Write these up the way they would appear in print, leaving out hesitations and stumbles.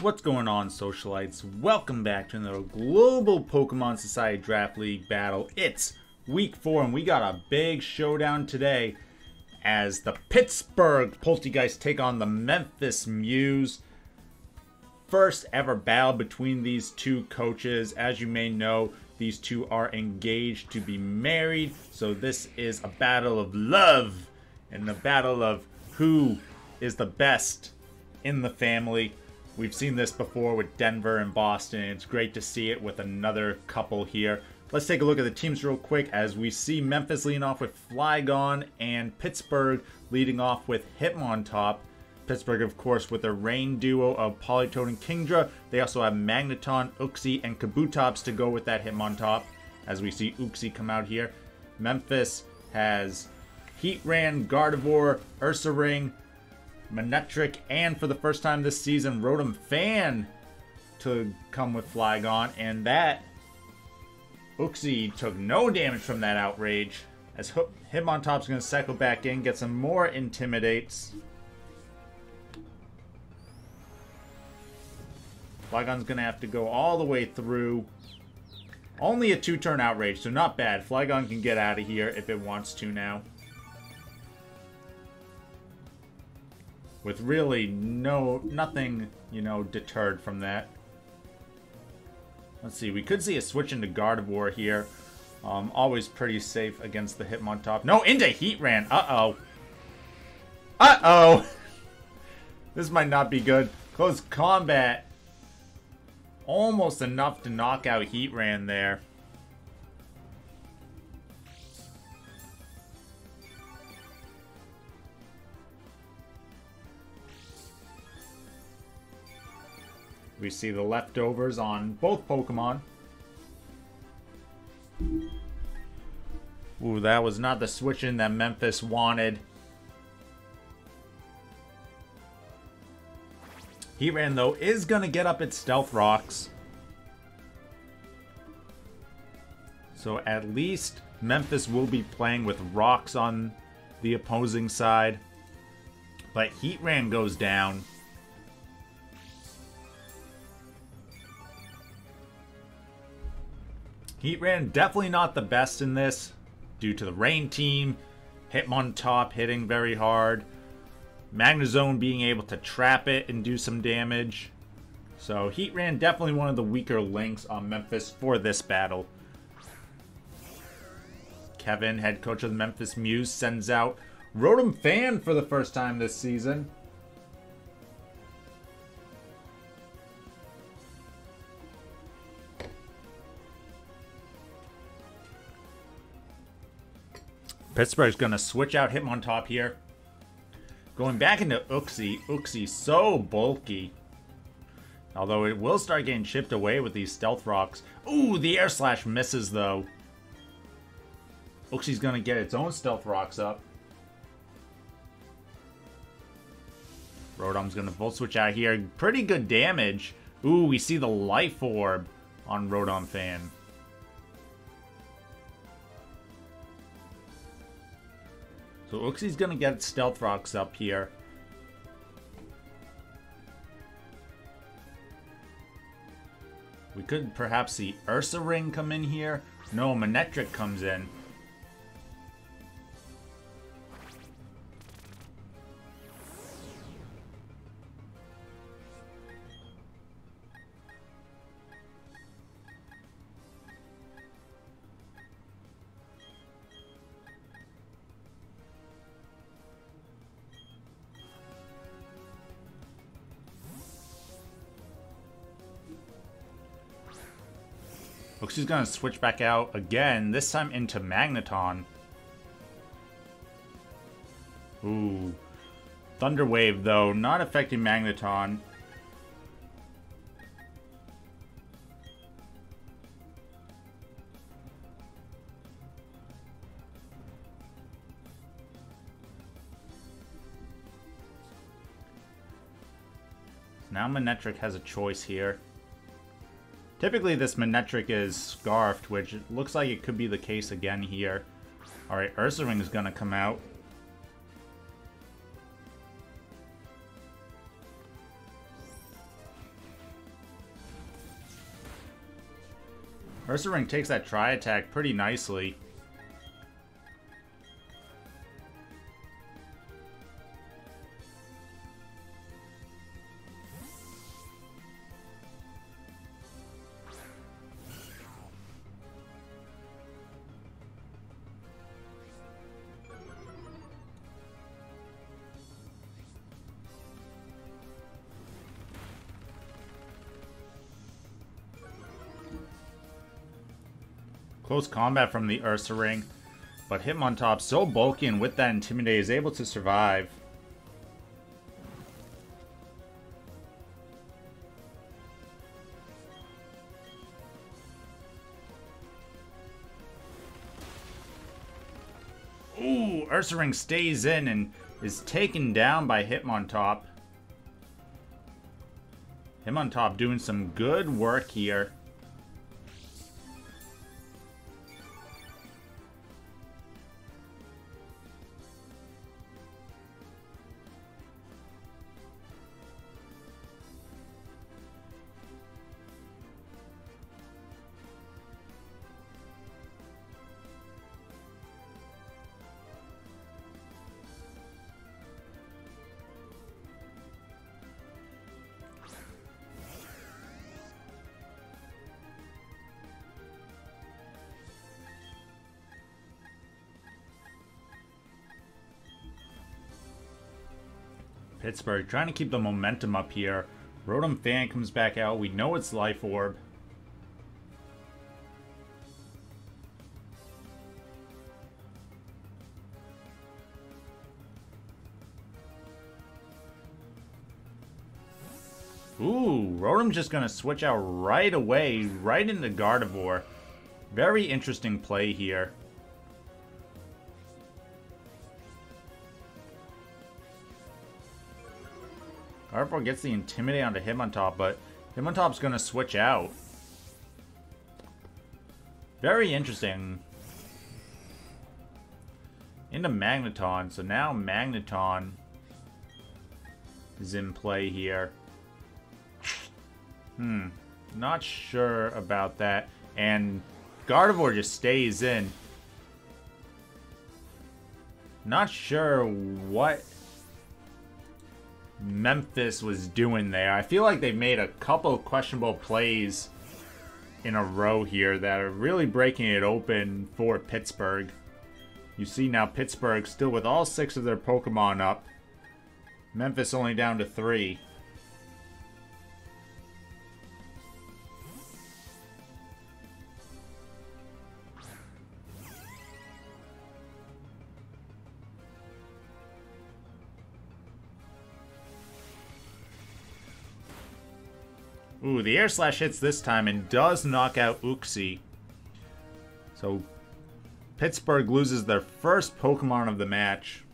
What's going on, Socialites? Welcome back to another Global Pokemon Society Draft League battle. It's week 4 and we got a big showdown today as the Pittsburgh Polteageist take on the Memphis Mews. First ever battle between these two coaches. As you may know, these two are engaged to be married. So this is a battle of love and a battle of who is the best in the family. We've seen this before with Denver and Boston. It's great to see it with another couple here. Let's take a look at the teams real quick as we see Memphis leading off with Flygon and Pittsburgh leading off with Hitmontop. Pittsburgh, of course, with their rain duo of Politoed and Kingdra. They also have Magenton, Uxie, and Kabutops to go with that Hitmontop as we see Uxie come out here. Memphis has Heatran, Gardevoir, Ursaring, Manectric, and for the first time this season, Rotom-Fan to come with Flygon, and that Uxie took no damage from that outrage as Hitmontop's going to cycle back in, get some more Intimidates. Flygon's going to have to go all the way through. Only a 2-turn outrage, so not bad. Flygon can get out of here if it wants to now. With really nothing, deterred from that. Let's see, we could see a switch into Gardevoir here. Always pretty safe against the Hitmontop. No, into Heatran. Uh-oh. Uh-oh. This might not be good. Close combat. Almost enough to knock out Heatran there. We see the leftovers on both Pokemon. Ooh, that was not the switch-in that Memphis wanted. Heatran, though, is going to get up its Stealth Rocks. So at least Memphis will be playing with rocks on the opposing side. But Heatran goes down. Heatran definitely not the best in this due to the rain team, Hitmontop hitting very hard, Magnezone being able to trap it and do some damage. So Heatran definitely one of the weaker links on Memphis for this battle. Kevin, head coach of the Memphis Mews, sends out Rotom-Fan for the first time this season. Pittsburgh's going to switch out Hitmontop here. Going back into Uxie. Uxie so bulky. Although it will start getting chipped away with these Stealth Rocks. Ooh, the Air Slash misses though. Uxie's going to get its own Stealth Rocks up. Rotom's going to Volt Switch out here. Pretty good damage. Ooh, we see the Life Orb on Rotom-Fan. So Uxie's going to get Stealth Rocks up here. We could perhaps see Ursaring come in here. No, Manectric comes in. Uxie's going to switch back out again, this time into Magneton. Ooh. Thunder Wave, though, not affecting Magneton. Now Manectric has a choice here. Typically this Manectric is Scarfed, which looks like it could be the case again here. Alright, Ursaring is going to come out. Ursaring takes that tri-attack pretty nicely. Close combat from the Ursaring, but Hitmontop, so bulky and with that Intimidate, is able to survive. Ooh, Ursaring stays in and is taken down by Hitmontop. Hitmontop doing some good work here. Pittsburgh trying to keep the momentum up here. Rotom-Fan comes back out. We know it's Life Orb. Ooh, Rotom's just going to switch out right away, right into Gardevoir. Very interesting play here. Gardevoir gets the Intimidate onto Hitmontop, but Hitmontop's going to switch out. Very interesting. Into Magneton, so now Magneton is in play here. Not sure about that. And Gardevoir just stays in. Not sure what Memphis was doing there. I feel like they've made a couple questionable plays in a row here that are really breaking it open for Pittsburgh. You see now Pittsburgh still with all 6 of their Pokemon up. Memphis only down to 3. Ooh, the Air Slash hits this time and does knock out Uxie. So, Pittsburgh loses their first Pokemon of the match.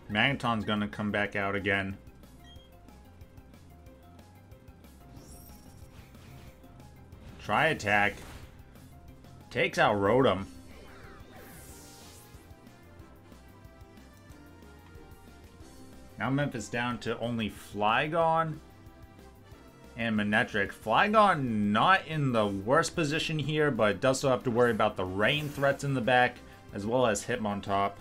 Magenton's gonna come back out again. Tri-attack. Takes out Rotom. Now Memphis down to only Flygon and Manectric. Flygon not in the worst position here, but does still have to worry about the rain threats in the back, as well as Hitmontop.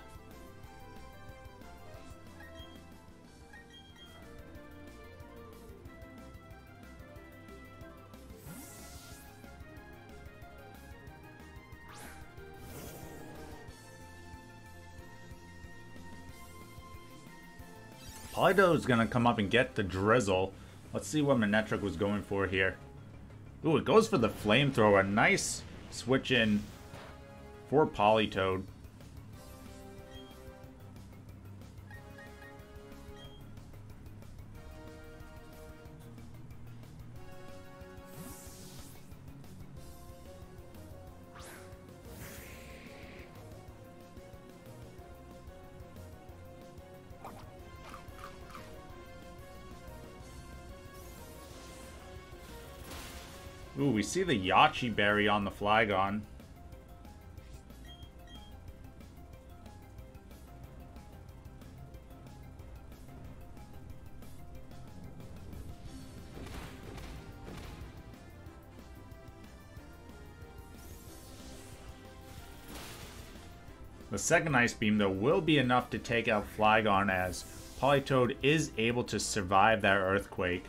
Politoed is going to come up and get the Drizzle. Let's see what Manectric was going for here. Ooh, it goes for the Flamethrower. Nice switch in for Politoed. Ooh, we see the Yachi Berry on the Flygon. The second Ice Beam, though, will be enough to take out Flygon, as Politoed is able to survive that Earthquake.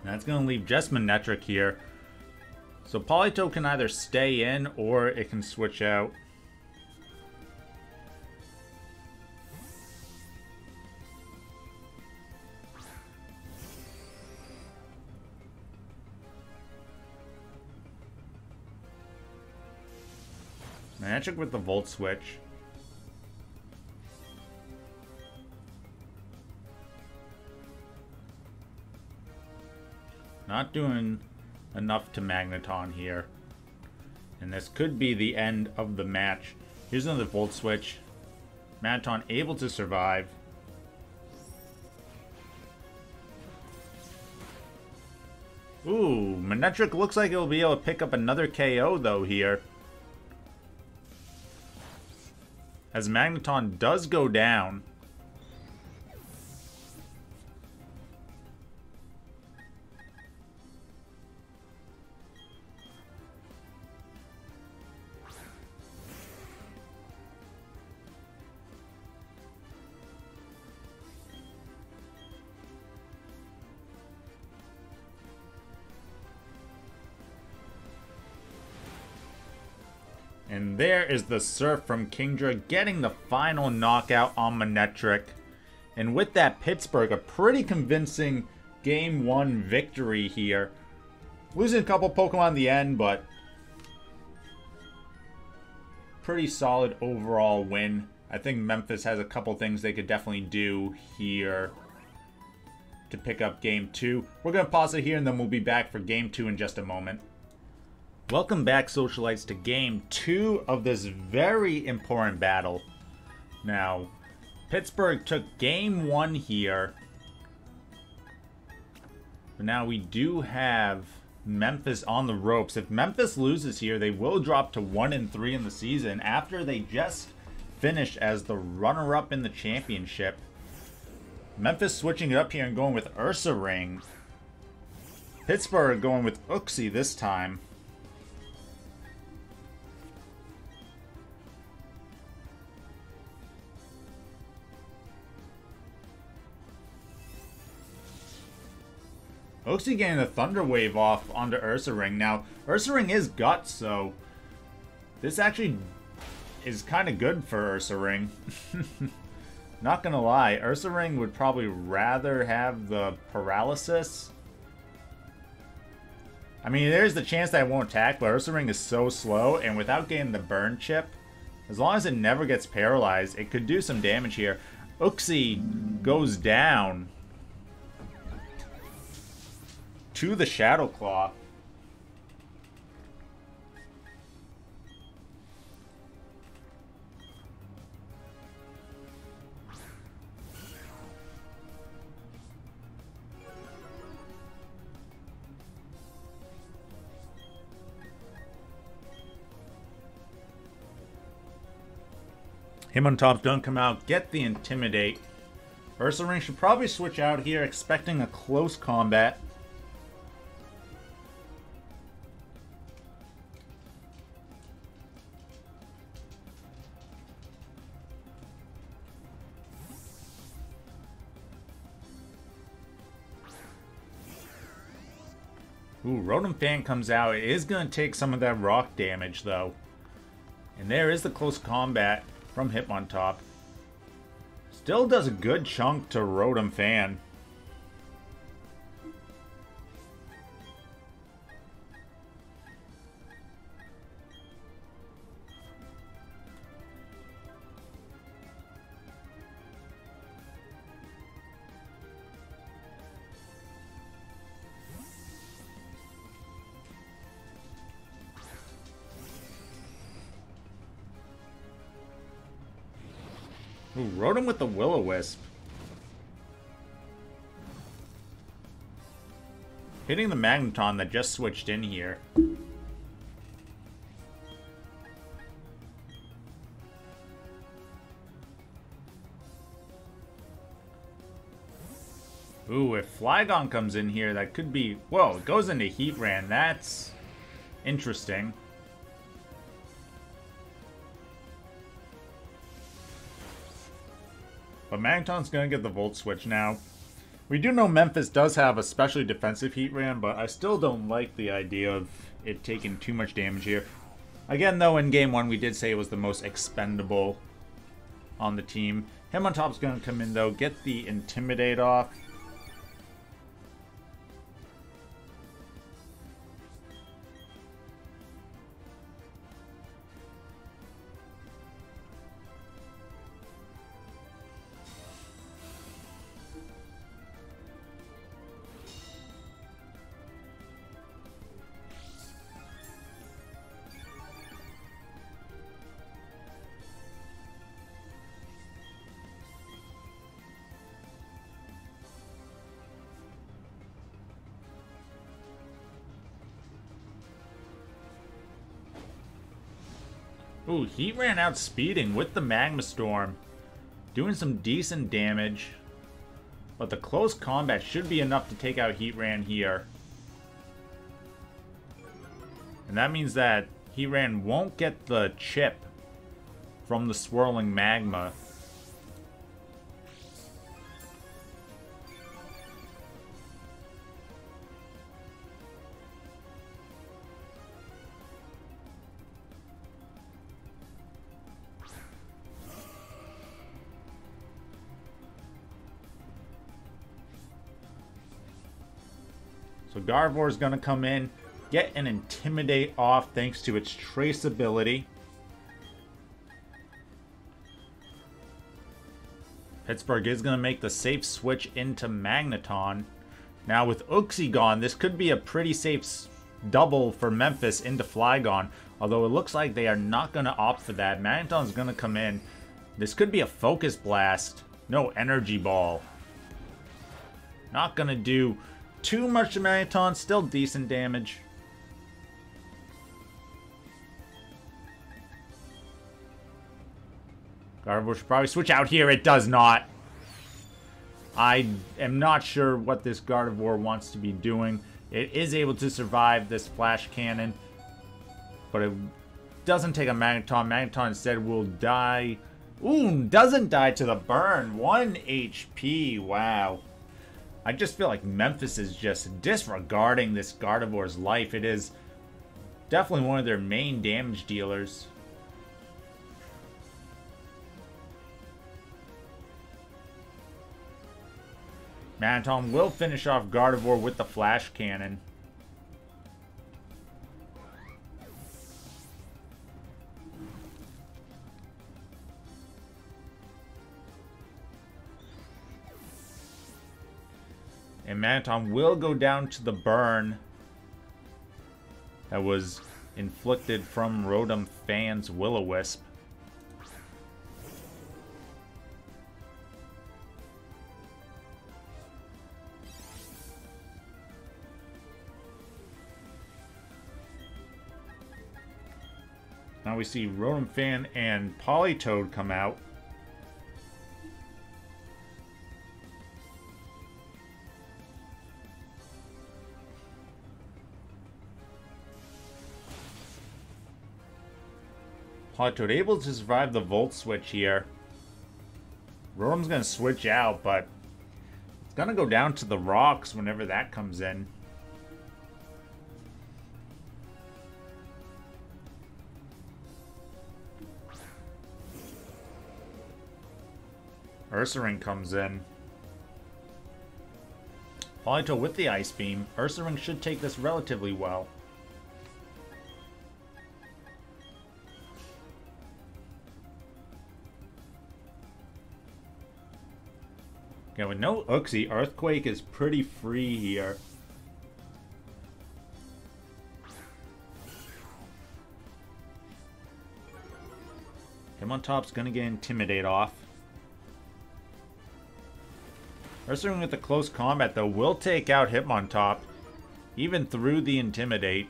That's going to leave just Manectric here. So Politoed can either stay in or it can switch out. Manectric with the Volt Switch. Not doing enough to Magneton here. And this could be the end of the match. Here's another Volt Switch. Magneton able to survive. Ooh, Manectric looks like it'll be able to pick up another KO though here. As Magneton does go down. And there is the Surf from Kingdra getting the final knockout on Manectric. And with that, Pittsburgh, a pretty convincing Game 1 victory here. Losing a couple Pokemon in the end, but pretty solid overall win. I think Memphis has a couple things they could definitely do here to pick up Game 2. We're going to pause it here and then we'll be back for Game 2 in just a moment. Welcome back, Socialites, to Game 2 of this very important battle. Now, Pittsburgh took Game 1 here. But now we do have Memphis on the ropes. If Memphis loses here, they will drop to 1-3 in the season after they just finished as the runner-up in the championship. Memphis switching it up here and going with Ursaring. Pittsburgh going with Uxie this time. Uxie getting the Thunder Wave off onto Ursaring. Now, Ursaring is Guts, so this actually is kind of good for Ursaring. Not gonna lie, Ursaring would probably rather have the Paralysis. I mean, there's the chance that it won't attack, but Ursaring is so slow, and without getting the Burn Chip, as long as it never gets paralyzed, it could do some damage here. Uxie goes down to the Shadow Claw. Hitmontop don't come out, get the Intimidate. Ursaring should probably switch out here, expecting a close combat. Ooh, Rotom-Fan comes out. It is going to take some of that rock damage, though. And there is the close combat from Hitmontop. Still does a good chunk to Rotom-Fan. Ooh, Rotom with the Will-O-Wisp. Hitting the Magenton that just switched in here. Ooh, if Flygon comes in here, that could be... Whoa, it goes into Heatran. That's interesting. But Magenton's going to get the Volt Switch now. We do know Memphis does have a specially defensive Heatran, but I still don't like the idea of it taking too much damage here. Again, though, in Game 1, we did say it was the most expendable on the team. Hitmontop's going to come in, though, get the Intimidate off. Ooh, Heatran outspeeding with the Magma Storm. Doing some decent damage. But the close combat should be enough to take out Heatran here. And that means that Heatran won't get the chip from the swirling magma. So Gardevoir is going to come in, get an Intimidate off thanks to its traceability. Pittsburgh is going to make the safe switch into Magneton. Now with Uxie gone, this could be a pretty safe double for Memphis into Flygon. Although it looks like they are not going to opt for that. Magneton's going to come in. This could be a Focus Blast. No, Energy Ball. Not going to do too much to Magneton, still decent damage. Gardevoir should probably switch out here. It does not. I am not sure what this Gardevoir wants to be doing. It is able to survive this Flash Cannon, but it doesn't take a Magneton. Magneton instead will die. Ooh, doesn't die to the burn. 1 HP. Wow. I just feel like Memphis is just disregarding this Gardevoir's life. It is definitely one of their main damage dealers. Manectric will finish off Gardevoir with the Flash Cannon. And Manectric will go down to the burn that was inflicted from Rotom-Fan's Will-O-Wisp. Now we see Rotom-Fan and Politoed come out. Politoed able to survive the Volt Switch here. Rotom's going to switch out, but it's going to go down to the rocks whenever that comes in. Ursaring comes in. Politoed with the Ice Beam. Ursaring should take this relatively well. Okay, with no Uxie, Earthquake is pretty free here. Hitmontop's gonna get Intimidate off. Ursaring with the close combat, though, will take out Hitmontop, even through the Intimidate.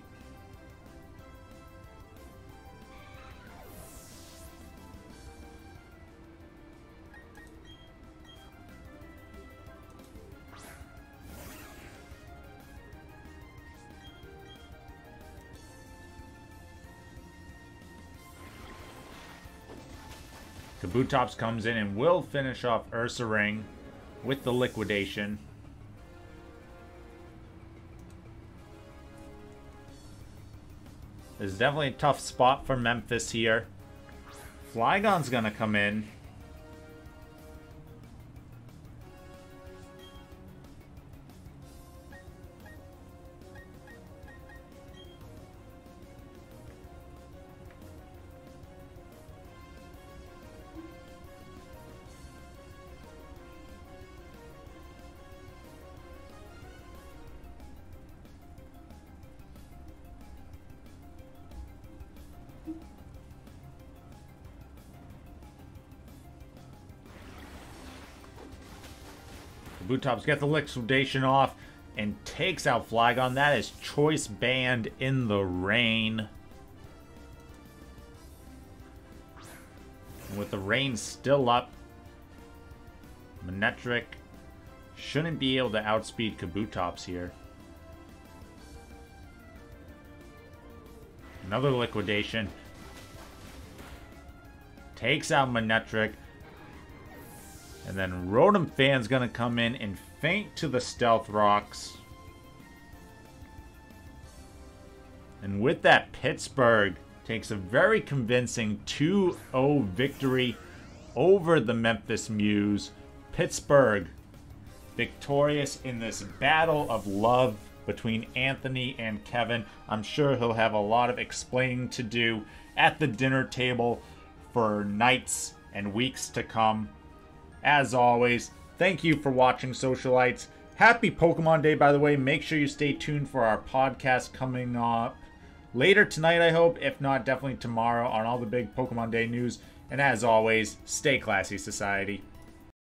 Kabutops comes in and will finish off Ursaring with the liquidation. This is definitely a tough spot for Memphis here. Flygon's gonna come in. Kabutops gets the liquidation off and takes out Flygon. That is Choice Band in the rain. And with the rain still up, Manectric shouldn't be able to outspeed Kabutops here. Another liquidation. Takes out Manectric. And then Rotom-Fan's gonna come in and feint to the Stealth Rocks. And with that, Pittsburgh takes a very convincing 2-0 victory over the Memphis Mews. Pittsburgh victorious in this battle of love between Anthony and Kevin. I'm sure he'll have a lot of explaining to do at the dinner table for nights and weeks to come. As always, thank you for watching, Socialites. Happy Pokemon Day, by the way. Make sure you stay tuned for our podcast coming up later tonight, I hope. If not, definitely tomorrow on all the big Pokemon Day news. And as always, stay classy, society.